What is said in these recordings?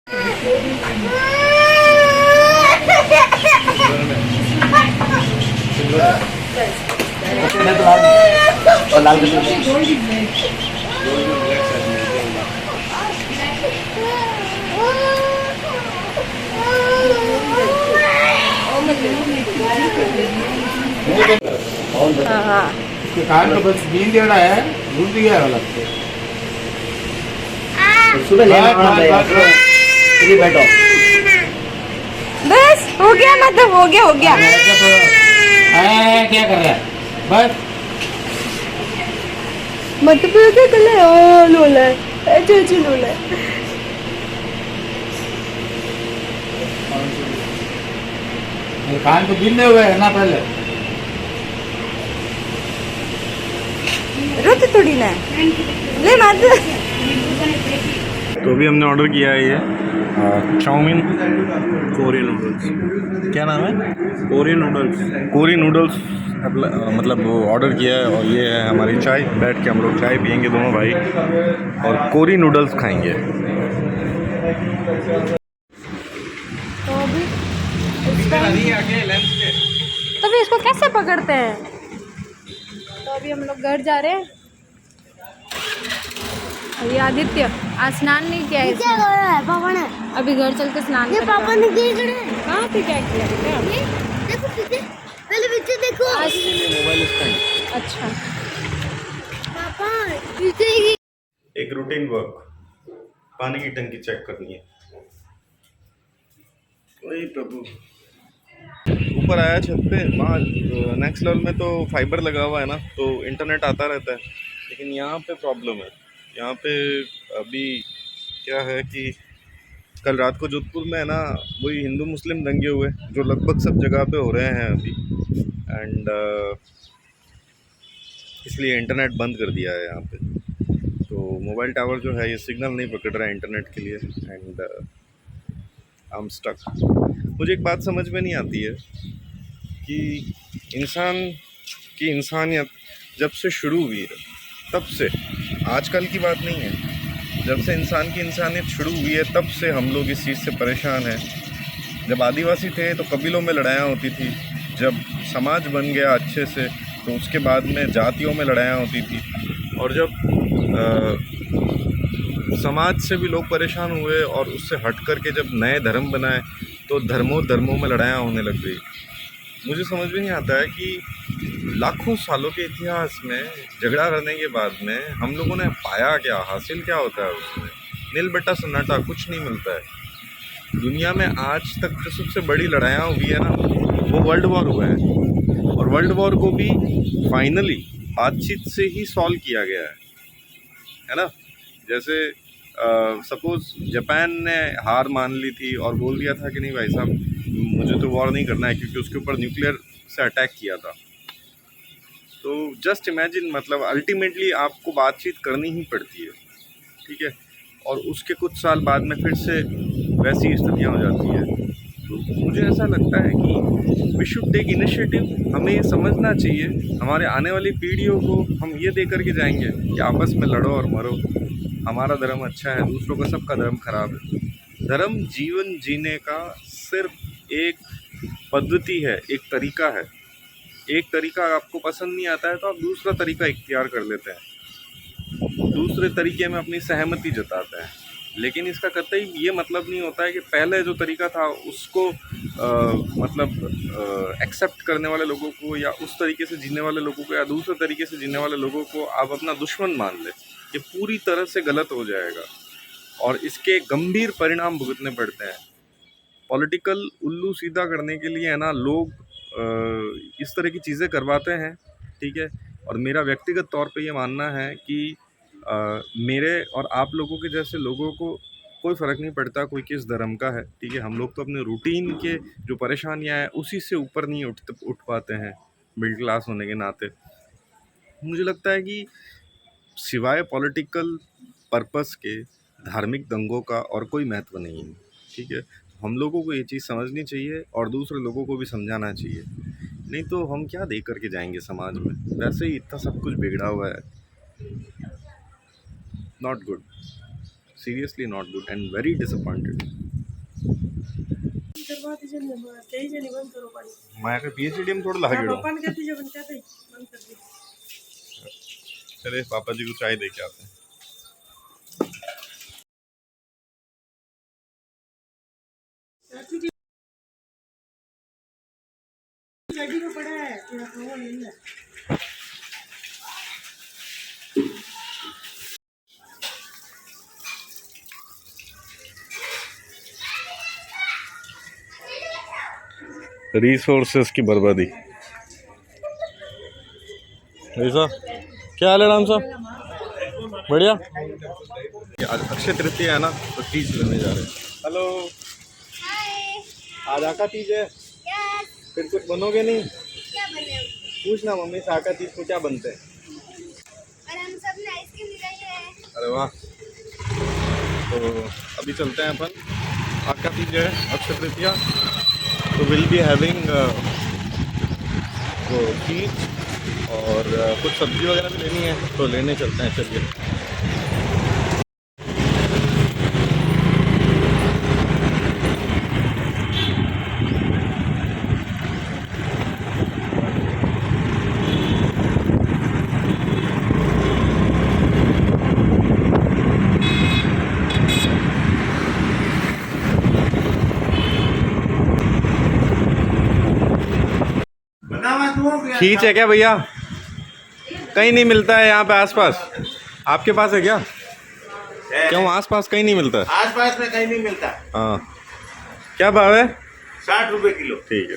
और लाल कलर कान तो बस नींद देना है, दूध दिया है लगता है। सुबह लेना बैठो। बस हो गया, मतलब हो गया क्या कर रहा है बस मतलब क्या कर रहा है? लोला है, चाची लोला है। कान तो गिरने हुए है ना पहले। रोते थोड़ी ना ले मत। तो अभी हमने ऑर्डर किया है ये चाउमीन कोरियन नूडल्स। क्या नाम है? कोरियन नूडल्स मतलब वो ऑर्डर किया है। और ये है हमारी चाय। बैठ के हम लोग चाय पियेंगे दोनों भाई और कोरियन नूडल्स खाएंगे। तो अभी इसको कैसे पकड़ते हैं? तो अभी हम लोग घर जा रहे हैं। ये आदित्य आज स्नान नहीं किया है क्या कर रहा है पापा ने? अभी घर चल के स्नान ये करता पापा है। ने क्या करे? कहाँ पे क्या किया क्या? ये देखो पीछे, पहले पीछे देखो। अच्छा पापा पीछे ही। एक रूटीन वर्क, पानी की टंकी चेक करनी है। वही प्रभु। ऊपर आया छत पे, वहाँ नेक्स्ट लेवल में तो फाइबर लगा हुआ है ना, तो इंटरनेट आता रहता है। लेकिन यहाँ पे प्रॉब्लम है। यहाँ पे अभी क्या है कि कल रात को जोधपुर में है ना, वही हिंदू मुस्लिम दंगे हुए जो लगभग सब जगह पे हो रहे हैं अभी। एंड इसलिए इंटरनेट बंद कर दिया है यहाँ पे। तो मोबाइल टावर जो है ये सिग्नल नहीं पकड़ रहा है इंटरनेट के लिए। And I am stuck. मुझे एक बात समझ में नहीं आती है कि इंसान की इंसानियत जब से शुरू हुई है, तब से, आजकल की बात नहीं है, जब से इंसान की इंसानियत शुरू हुई है तब से हम लोग इस चीज़ से परेशान हैं। जब आदिवासी थे तो कबीलों में लड़ाइयाँ होती थी। जब समाज बन गया अच्छे से तो उसके बाद में जातियों में लड़ाइयाँ होती थी। और जब समाज से भी लोग परेशान हुए और उससे हट कर के जब नए धर्म बनाए तो धर्मों में लड़ाइयाँ होने लग गई। मुझे समझ में नहीं आता है कि लाखों सालों के इतिहास में झगड़ा रहने के बाद में हम लोगों ने पाया क्या, हासिल क्या होता है उसमें? नील बेटा सन्नाटा, कुछ नहीं मिलता है। दुनिया में आज तक जो सबसे बड़ी लड़ाइयाँ हुई है ना, वो वर्ल्ड वॉर हुआ है। और वर्ल्ड वॉर को भी फाइनली बातचीत से ही सॉल्व किया गया है ना। जैसे सपोज़ जापान ने हार मान ली थी और बोल दिया था कि नहीं भाई साहब, मुझे तो वॉर नहीं करना है, क्योंकि उसके ऊपर न्यूक्लियर से अटैक किया था। तो जस्ट इमेजिन, मतलब अल्टीमेटली आपको बातचीत करनी ही पड़ती है, ठीक है। और उसके कुछ साल बाद में फिर से वैसी स्थितियाँ हो जाती है। तो मुझे ऐसा लगता है कि वी शुड टेक इनिशिएटिव। हमें ये समझना चाहिए, हमारे आने वाली पीढ़ियों को हम ये दे करके जाएंगे कि आपस में लड़ो और मरो, हमारा धर्म अच्छा है, दूसरों का सबका धर्म खराब है। धर्म जीवन जीने का सिर्फ एक पद्धति है, एक तरीका है। एक तरीका आपको पसंद नहीं आता है तो आप दूसरा तरीका इख्तियार कर लेते हैं, दूसरे तरीके में अपनी सहमति जताते हैं। लेकिन इसका कतई ये मतलब नहीं होता है कि पहले जो तरीका था उसको एक्सेप्ट करने वाले लोगों को या उस तरीके से जीने वाले लोगों को या दूसरे तरीके से जीने वाले लोगों को आप अपना दुश्मन मान लें। ये पूरी तरह से गलत हो जाएगा और इसके गंभीर परिणाम भुगतने पड़ते हैं। पॉलिटिकल उल्लू सीधा करने के लिए है ना, लोग इस तरह की चीज़ें करवाते हैं, ठीक है। और मेरा व्यक्तिगत तौर पे ये मानना है कि मेरे और आप लोगों के जैसे लोगों को कोई फ़र्क नहीं पड़ता कोई किस धर्म का है, ठीक है। हम लोग तो अपने रूटीन के जो परेशानियां हैं उसी से ऊपर नहीं उठ पाते हैं मिडिल क्लास होने के नाते। मुझे लगता है कि सिवाय पॉलिटिकल पर्पस के धार्मिक दंगों का और कोई महत्व नहीं है, ठीक है। हम लोगों को ये चीज़ समझनी चाहिए और दूसरे लोगों को भी समझाना चाहिए। नहीं तो हम क्या दे करके जाएंगे समाज में? वैसे ही इतना सब कुछ बिगड़ा हुआ है। Not good, seriously not good and very disappointed. माझ्याकडे PhD में थोड़ा लगा चले पापा जी को चाय दे के आते हैं। रिसोर्सेस की बर्बादी। ऐसा क्या हाल है राम साहब? बढ़िया। आज अक्षय तृतीया है ना, तो तीज लेने जा रहे हैं। हेलो, आज आका तीज है, फिर कुछ बनोगे नहीं? क्या बने? पूछना मम्मी से आका तीज को क्या बनते हैं। और हम सब ने आइसक्रीम लगाई है। अरे वाह। तो अभी चलते हैं अपन, आका तीज है, अक्षय तृतीया, तो विल बी हैविंग वो तीज और कुछ सब्जी वगैरह भी लेनी है, तो लेने चलते हैं। चलिए। खींच है क्या भैया? कहीं नहीं मिलता है यहाँ पे आसपास। आपके पास है क्या? क्यों आसपास कहीं नहीं मिलता? आसपास में कहीं नहीं मिलता। हाँ, क्या भाव है? 60 रुपए किलो। ठीक है।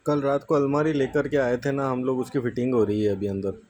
कल रात को अलमारी लेकर के आए थे ना हम लोग, उसकी फिटिंग हो रही है अभी अंदर।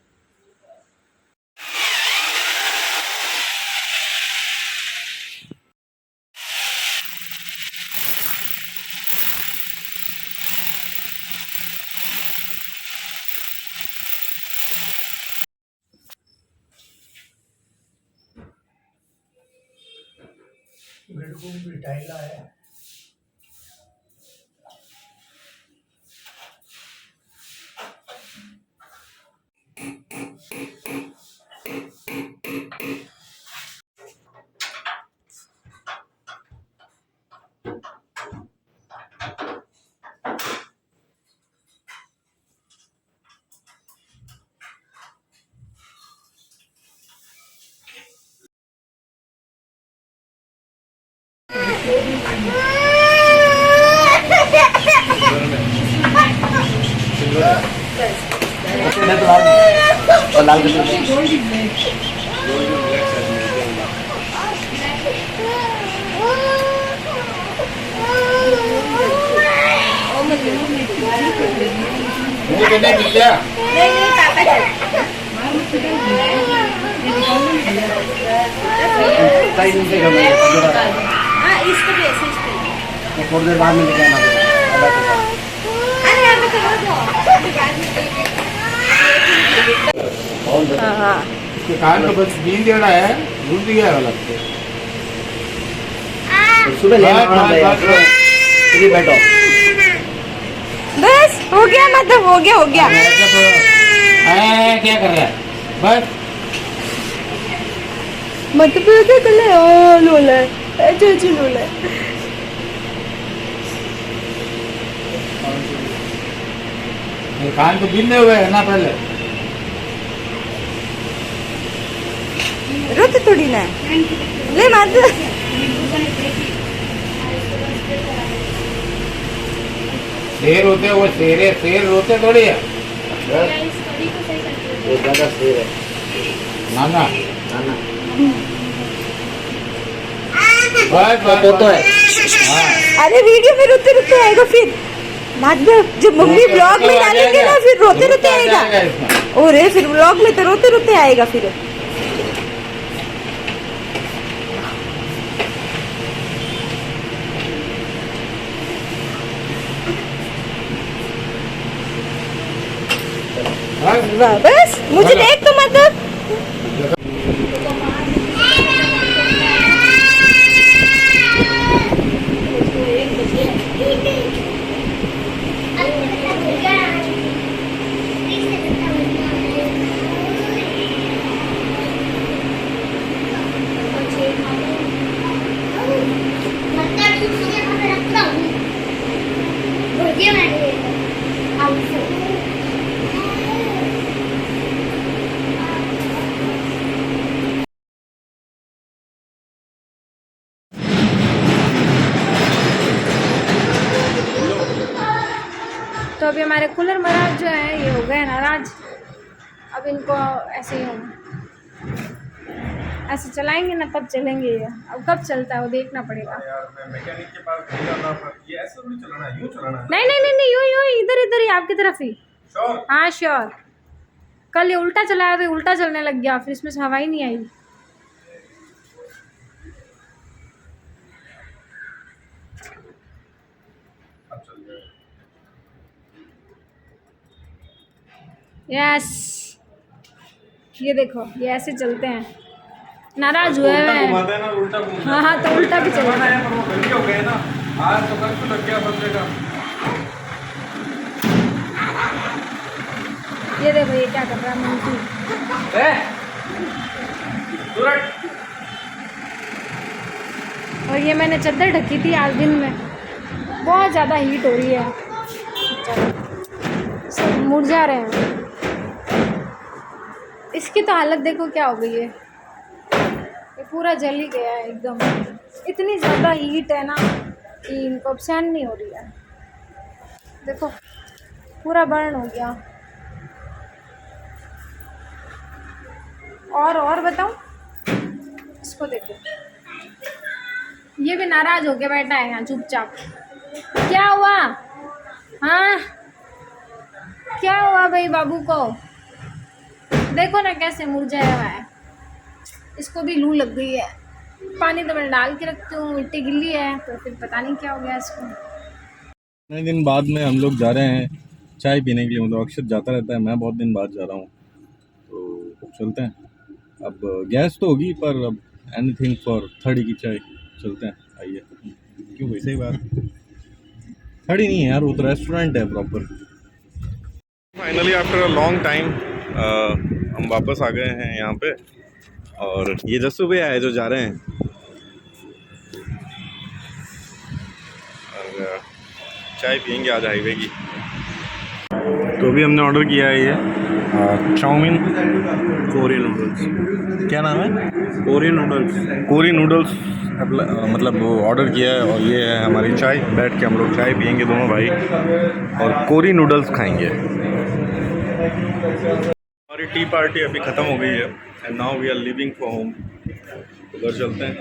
थोड़ी देर बाद में लेके आना इसके कान तो बस बीन देना है, दूध दिया वाला सुबह बैठो। बस हो गया, मतलब हो गया। क्या कर रहा है? बस मतलब लोला है। कान तो बिन्ने हुए है ना पहले। रोते थोड़ी ना ले मत। शेर होते वो शेर रोते थोड़ी है। ज्यादा शेर है नाना। बस तो है। अरे वीडियो में रोते आएगा फिर मतलब जब मम्मी ब्लॉग में डालेंगे ना फिर रोते आएगा। और फिर ब्लॉग में तो रोते आएगा फिर। बस मुझे देख तो मतलब तो अभी हमारे कूलर महाराज जो है ये हो गए नाराज। अब इनको ऐसे ही ऐसे चलाएंगे ना तब चलेंगे ये। अब कब चलता है वो देखना पड़ेगा। यार मैं मैकेनिक के पास नहीं जाना, पर ये ऐसे नहीं चलाना है, यूं चलाना है। नहीं नहीं नहीं नहीं, यूं यूं इधर इधर ही आपकी तरफ ही। श्योर? हाँ श्योर। कल ये उल्टा चलाया तो उल्टा चलने लग गया, फिर इसमें से हवा ही नहीं आई। अब चल जाएगा। यस, ये देखो ये ऐसे चलते हैं। नाराज हुए उल्टा हैं। घुमाते हैं ना, उल्टा घुमाते हाँ हाँ, तो उल्टा भी चलेगा। है, पर वो गलती हो गई ना, आज तो कल तो लग गया बंदे का। ये देखो ये क्या कर रहा है मंकी। और ये मैंने चादर ढकी थी आज दिन में, बहुत ज़्यादा हीट हो रही है, सब मुरझा रहे हैं। इसकी तो हालत देखो क्या हो गई है, ये पूरा जल ही गया है एकदम। इतनी ज़्यादा हीट है ना कि इनको अब सहन नहीं हो रही है। देखो पूरा बर्न हो गया। और बताऊं, इसको देखो, ये भी नाराज होके बैठा है यहाँ चुपचाप। क्या हुआ? हाँ क्या हुआ भाई बाबू को? देखो ना कैसे मुरझाया हुआ है। इसको भी लू लग गई है। पानी तो मैं डाल के रखती हूँ, मिट्टी गिल्ली है, तो फिर पता नहीं क्या हो गया इसको। कितने दिन बाद में हम लोग जा रहे हैं चाय पीने के लिए। मतलब अक्षत जाता रहता है, मैं बहुत दिन बाद जा रहा हूँ, तो चलते हैं। अब गैस तो होगी, पर अब एनीथिंग फॉर थर्डी की चाय। चलते हैं, आइए। क्यों वैसे ही बात, थर्डी नहीं है यार, वो तो रेस्टोरेंट है proper. Finally after a long time हम वापस आ गए हैं यहाँ पे, और ये जस्सू भैया है जो जा रहे हैं। और चाय पियेंगे आज हाईवे की। तो अभी हमने ऑर्डर किया है ये चाउमीन, कोरियन नूडल्स। क्या नाम है? Korean noodles. कोरियन नूडल्स मतलब वो ऑर्डर किया है, और ये है हमारी चाय। बैठ के हम लोग चाय पियेंगे दोनों भाई, और कोरी नूडल्स खाएंगे। हमारी टी पार्टी अभी ख़त्म हो गई है, and now we are living for home. घर चलते हैं।